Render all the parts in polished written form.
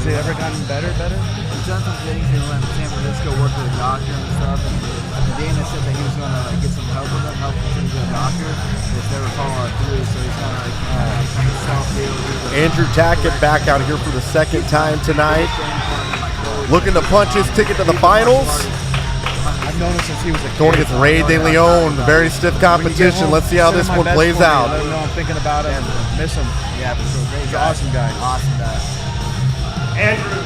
Has it ever gotten better? He's done some things. He went to San Francisco, worked with a doctor and stuff. And Dana said that he was going to get some help with him, help him to a doctor. It's never followed through, so he's kind of self-heal. Andrew Tacket back out here for the second time tonight, looking to punch his ticket to the finals. I've known him since he was a kid. Going against Ray De Leon, very stiff competition. Let's see how this one plays out. Let him know I'm thinking about him. Miss him. Yeah, for sure. Great He's an guy. awesome guy. Awesome guy. Andrew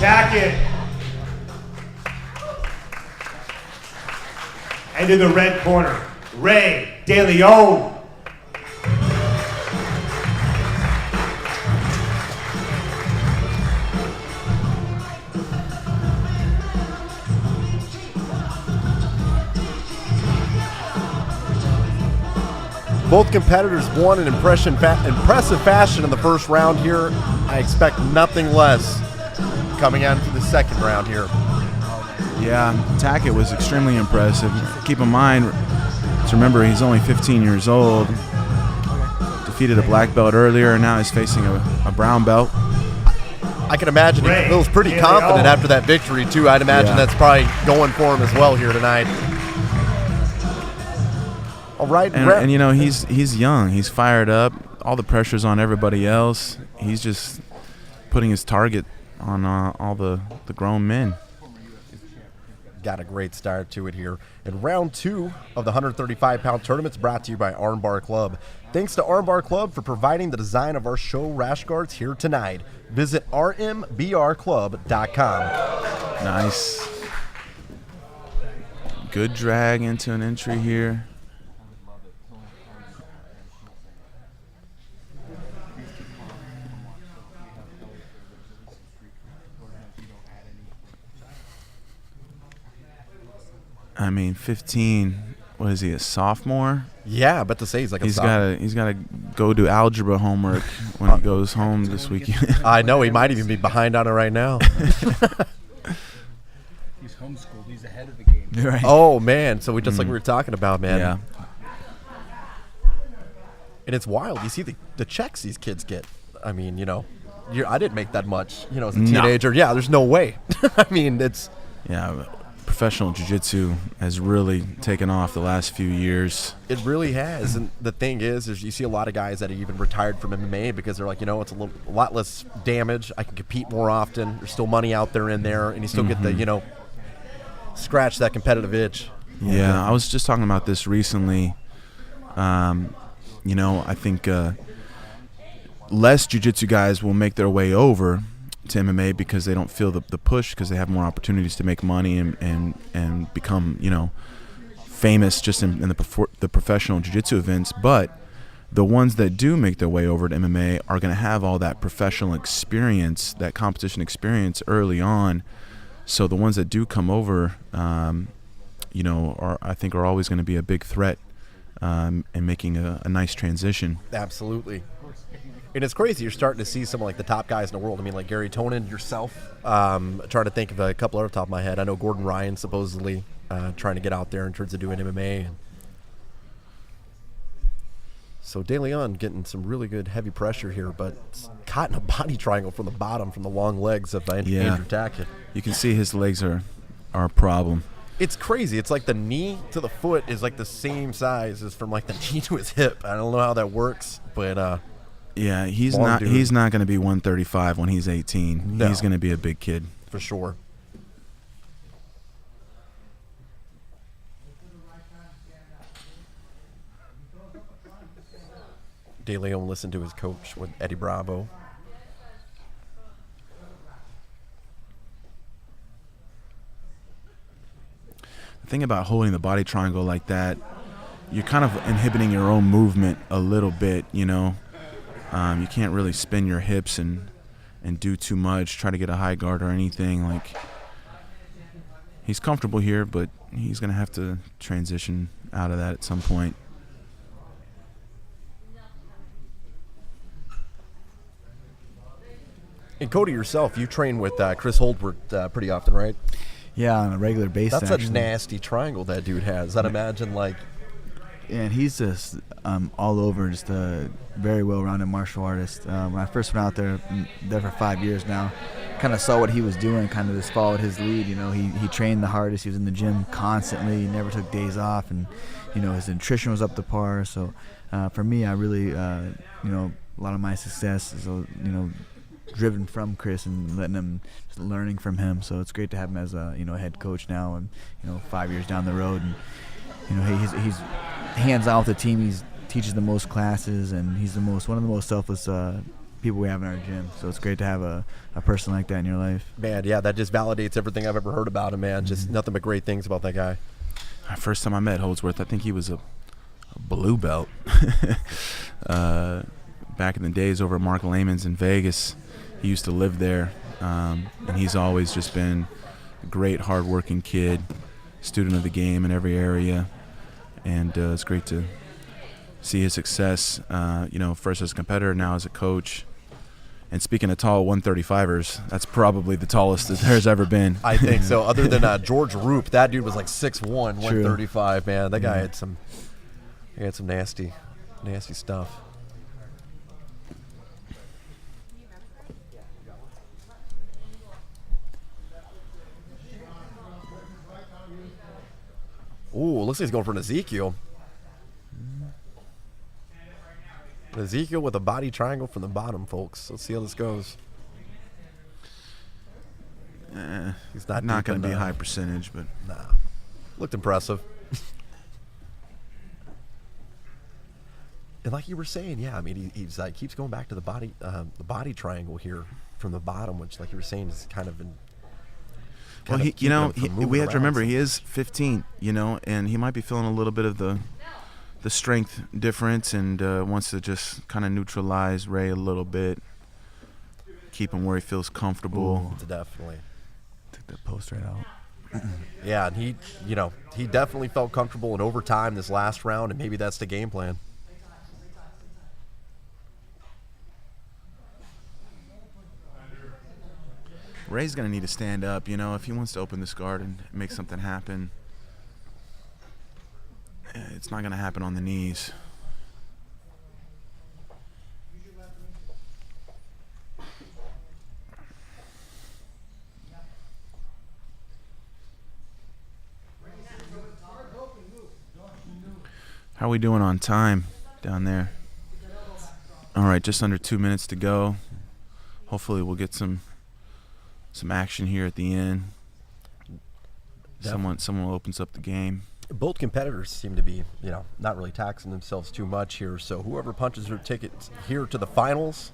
Tacket. And in the red corner, Ray De Leon. Both competitors won in impressive fashion in the first round here. I expect nothing less coming out into the second round here. Yeah, Tacket was extremely impressive. Keep in mind, to remember, he's only 15 years old. Defeated a black belt earlier, and now he's facing a brown belt. I can imagine he feels pretty confident after that victory, too. I'd imagine that's probably going for him as well here tonight. All right, and you know, he's young. He's fired up. All the pressure's on everybody else. He's just putting his target on all the grown men. Got a great start to it here. And round 2 of the 135-pound tournament's brought to you by Armbar Club. Thanks to Armbar Club for providing the design of our show rash guards here tonight. Visit rmbrclub.com. Nice. Good drag into an entry here. I mean, 15. What is he? A sophomore? Yeah, but to say he's like a sophomore. He's got to go do algebra homework when he goes home this weekend. I know he might even be behind on it right now. He's homeschooled. He's ahead of the game. Right. Oh man! So like we were talking about, man. Yeah. And it's wild. You see the checks these kids get. I mean, you know, I didn't make that much. You know, as a teenager. Yeah, there's no way. I mean, it's. Yeah. Professional jiu-jitsu has really taken off the last few years. It really has. And the thing is you see a lot of guys that are even retired from MMA because they're like, you know, it's a lot less damage. I can compete more often. There's still money out there in there, and you still get the, you know, scratch that competitive itch. Yeah, I was just talking about this recently. You know, I think less jiu-jitsu guys will make their way over to MMA because they don't feel the push, because they have more opportunities to make money and become, you know, famous just in the professional jiu-jitsu events. But the ones that do make their way over to MMA are going to have all that professional experience, that competition experience early on. So the ones that do come over, you know, I think are always going to be a big threat in making a nice transition. Absolutely. And it's crazy. You're starting to see some of like the top guys in the world. I mean, like Gary Tonin, yourself. Trying to think of a couple off the top of my head. I know Gordon Ryan supposedly trying to get out there in terms of doing MMA. So De Leon getting some really good heavy pressure here, but caught in a body triangle from the bottom from the long legs of Andrew Tacket. You can see his legs are a problem. It's crazy. It's like the knee to the foot is like the same size as from like the knee to his hip. I don't know how that works, but yeah, he's not going to be 135 when he's 18. No. He's going to be a big kid. For sure. De Leon listened to his coach with Eddie Bravo. The thing about holding the body triangle like that, you're kind of inhibiting your own movement a little bit, you know. You can't really spin your hips and do too much, try to get a high guard or anything. Like, he's comfortable here, but he's going to have to transition out of that at some point. And Cody, yourself, you train with Chris Holdworth pretty often, right? Yeah, on a regular basis. That's a nasty triangle that dude has. I'd imagine, like, And he's just all over, just a very well-rounded martial artist. When I first went out there, there for 5 years now, kind of saw what he was doing, kind of just followed his lead. You know, he trained the hardest. He was in the gym constantly. He never took days off, and you know, his nutrition was up to par. So for me, I really, you know, a lot of my success is, you know, driven from Chris and letting him, just learning from him. So it's great to have him as a, you know, head coach now, and you know, 5 years down the road, and you know, he's hands-on with the team. He teaches the most classes, and he's one of the most selfless people we have in our gym. So it's great to have a person like that in your life. Man, yeah, that just validates everything I've ever heard about him, man. Just nothing but great things about that guy. First time I met Holdsworth, I think he was a blue belt. Back in the days over at Mark Lehman's in Vegas, he used to live there, and he's always just been a great, hard-working kid, student of the game in every area, and it's great to see his success, you know, first as a competitor, now as a coach. And speaking of tall 135ers, that's probably the tallest that there's ever been. I think so. Other than George Roop, that dude was like 6'1", 135, man. That guy had some nasty stuff. Ooh, looks like he's going for an Ezekiel. Ezekiel with a body triangle from the bottom, folks. Let's see how this goes. He's not going to be a high percentage, but nah, looked impressive. And like you were saying, yeah, I mean, he's like keeps going back to the body triangle here from the bottom, which, like you were saying, is kind of in. Well, we have to remember he is 15, you know, and he might be feeling a little bit of the strength difference, and wants to just kind of neutralize Ray a little bit, keep him where he feels comfortable. Ooh, definitely. Took that post right out. Yeah, and he definitely felt comfortable in overtime this last round, and maybe that's the game plan. Ray's going to need to stand up, you know, if he wants to open this guard and make something happen. It's not going to happen on the knees. How are we doing on time down there? All right, just under 2 minutes to go. Hopefully we'll get some action here at the end. Someone opens up the game. Both competitors seem to be, you know, not really taxing themselves too much here. So whoever punches their ticket here to the finals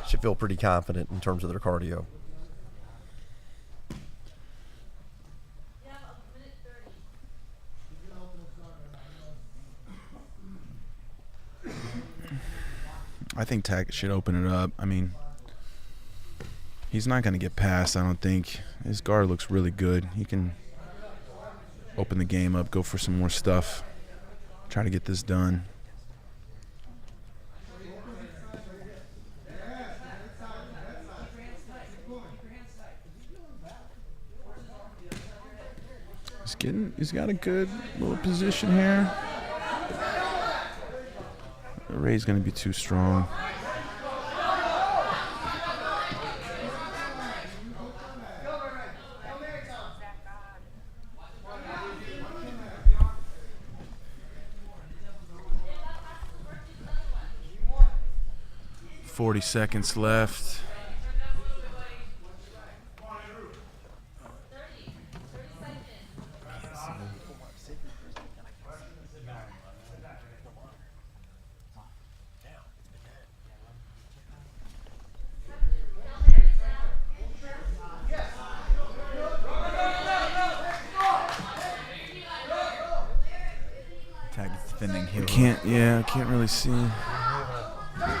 should feel pretty confident in terms of their cardio. I think Tacket should open it up. I mean, he's not going to get past, I don't think. His guard looks really good. He can open the game up, go for some more stuff, try to get this done. He's got a good little position here. Ray's going to be too strong. .40 seconds left. Tacket's defending heel. Can't really see.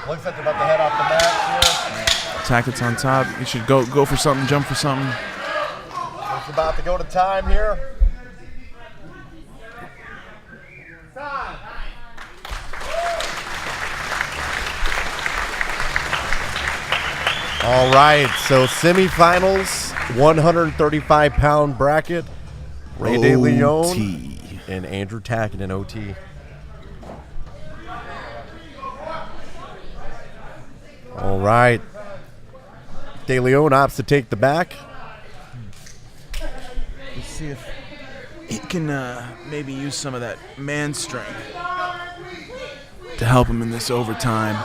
Looks like they're about to head off the mat here. Tacket's on top. He should go for something, jump for something. It's about to go to time here. All right, so semifinals, 135-pound bracket. Ray De Leon and Andrew Tacket in OT. All right. De Leon opts to take the back. Let's see if he can maybe use some of that man strength to help him in this overtime.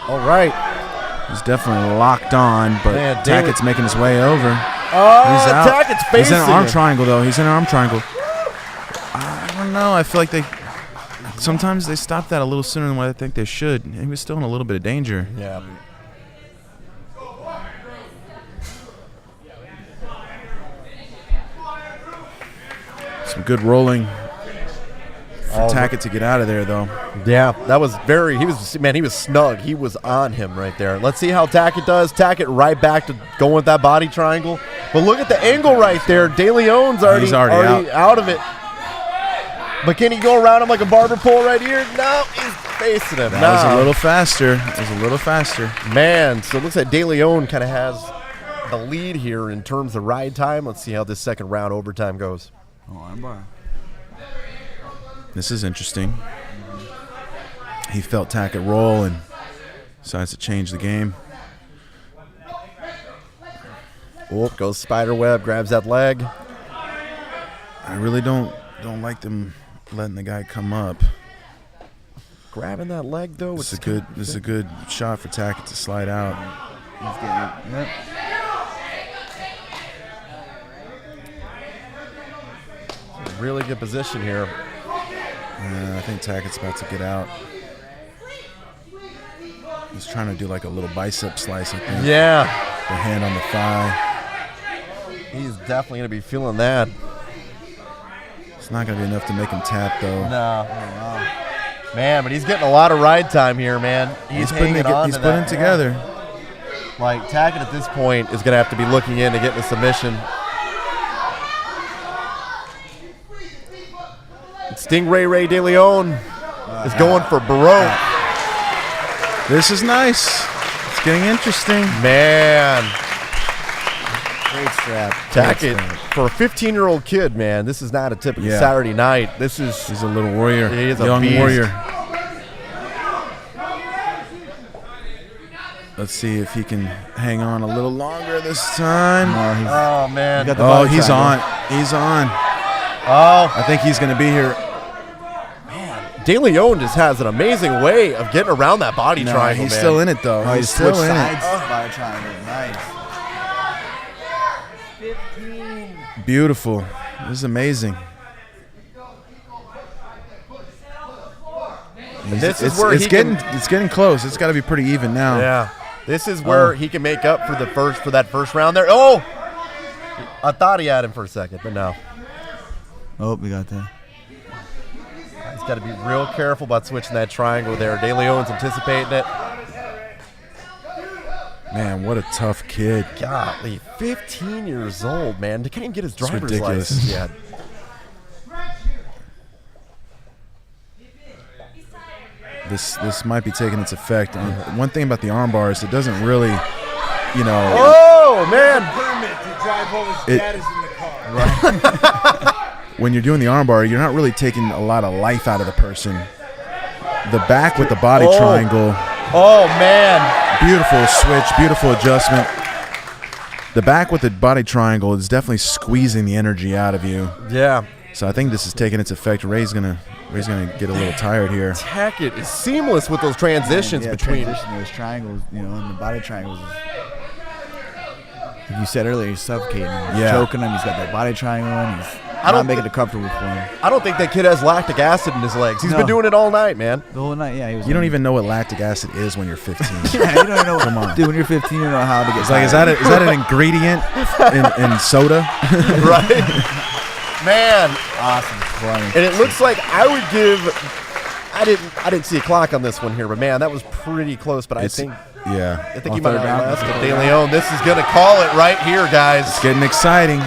All right. He's definitely locked on, but Man, Tackett's making his way over. Oh, He's out. Tackett's facing He's in an arm him. triangle, though. He's in an arm triangle. I don't know. I feel like sometimes they stop that a little sooner than what I think they should. He was still in a little bit of danger. Yeah. Some good rolling for All Tacket to get out of there, though. Yeah, that was he was snug. He was on him right there. Let's see how Tacket does. Tacket right back to going with that body triangle. But look at the angle right there. De Leon's He's already out of it. But can he go around him like a barber pole right here? No, he's facing him. That was a little faster. It was a little faster. Man, so it looks like De Leon kind of has the lead here in terms of ride time. Let's see how this second round overtime goes. Oh, armbar. This is interesting. He felt Tacket roll and decides to change the game. Oh, goes spider web, grabs that leg. I really don't like them letting the guy come up. Grabbing that leg though. This is a good shot for Tacket to slide out. He's getting it. Yep. Really good position here. I think Tackett's about to get out. He's trying to do like a little bicep slice, I think. Yeah. The hand on the thigh. He's definitely going to be feeling that. It's not going to be enough to make him tap, though. No. Man, but he's getting a lot of ride time here, man. He's putting it together. Like, Tacket at this point is going to have to be looking in to get the submission. Stingray Ray De Leon is going for Baroque. This is nice. It's getting interesting. Man. Great strap. Tacket, for a 15-year-old kid, man, this is not a typical Saturday night. He's a little warrior. He is a young beast. warrior. Let's see if he can hang on a little longer this time. Oh, man. He's on. He's on. Oh. I think he's going to be here. De Leon just has an amazing way of getting around that body triangle, he's man. still in it, though. Oh, he's still in it. Body triangle. Nice. 15. Beautiful. This is amazing. It's getting close. It's got to be pretty even now. Yeah. This is where he can make up for that first round there. Oh! I thought he had him for a second, but no. Oh, we got that. He's got to be real careful about switching that triangle there. De Leon's anticipating it. Man, what a tough kid. Golly, 15 years old, man. He can't even get his driver's ridiculous. license yet. This might be taking its effect. One thing about the arm bar is it doesn't really, Oh, man. Permit to drive home his dad is in the car. when you're doing the arm bar, you're not really taking a lot of life out of the person. The back with the body triangle. Oh, man. Beautiful switch, beautiful adjustment. The back with the body triangle is definitely squeezing the energy out of you. Yeah. So I think this is taking its effect. Ray's gonna get a little tired here. Tacket is seamless with those transitions between. Those triangles, and the body triangles. Like you said earlier, he's suffocating him. He's choking him. He's got that body triangle and he's not making it comfortable for him. I don't think that kid has lactic acid in his legs. He's been doing it all night, man. The whole night, yeah. You don't even know what lactic acid is when you're 15. Yeah, you don't even know. Come on. Dude, when you're 15, you don't know how to get It's like, is that an ingredient in soda? Right? Man. Awesome. Funny. And it looks like I would give. I didn't see a clock on this one here, but man, that was pretty close. But I think he might have lost it. De Leon, this is going to call it right here, guys. It's getting exciting.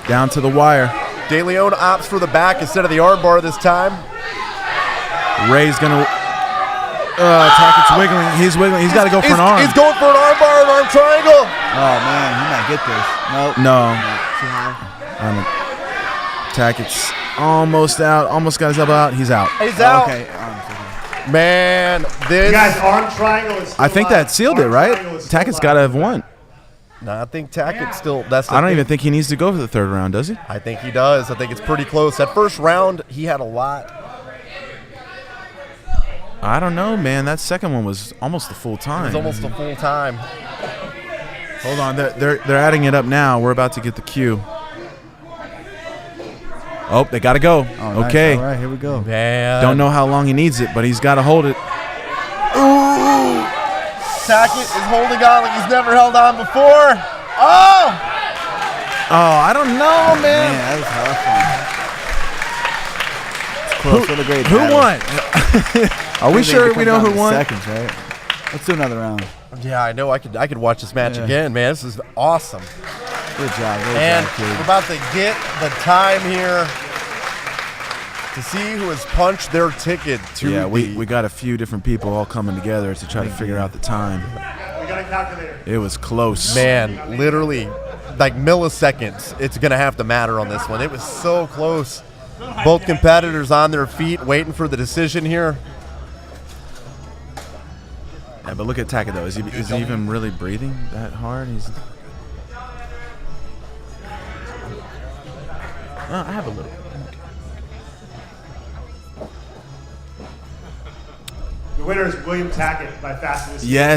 Down to the wire. De Leon opts for the back instead of the arm bar this time. Ray's going to. Tackett's wiggling. He's wiggling. He's got to go for an arm. He's going for an arm bar, an arm triangle. Oh man, he might get this. Nope. No. Too high. Tackett's almost out. Almost got his elbow out. He's out. He's out. Okay. Man, this. You guys, arm triangle is still I think alive. that sealed it, Arm right? triangle is still Tackett's alive. got to have won. No, I think Tacket still. That's. The I don't thing. even think he needs to go for the third round, does he? I think he does. I think it's pretty close. That first round, he had a lot. I don't know, man. That second one was almost the full It time. was almost a full time. Hold on, they're adding it up now. We're about to get the cue. Oh, they got to go. Oh, nice. Okay. All right, here we go. Man. Don't know how long he needs it, but he's got to hold it. Ooh. Tacket is holding on like he's never held on before. Oh. Oh, I don't know, Man, man. that was a tough one. It's close. What a great Who battle. won? Are we I think sure it we comes know down who to won? Seconds, right? Let's do another round. Yeah, I know. I could watch this match Yeah. again, man. This is awesome. Good job. And Good job, we're kid. about to get the time here to see who has punched their ticket to Yeah, the. we got a few different people all coming together to try to figure out the time. We got a calculator. It was close. Man, literally, like milliseconds. It's gonna have to matter on this one. It was so close. Both competitors on their feet, waiting for the decision here. Yeah, but look at Tacket though. Is he even really breathing that hard? He's. I have a little. The winner is William Tacket by fastest. Yes.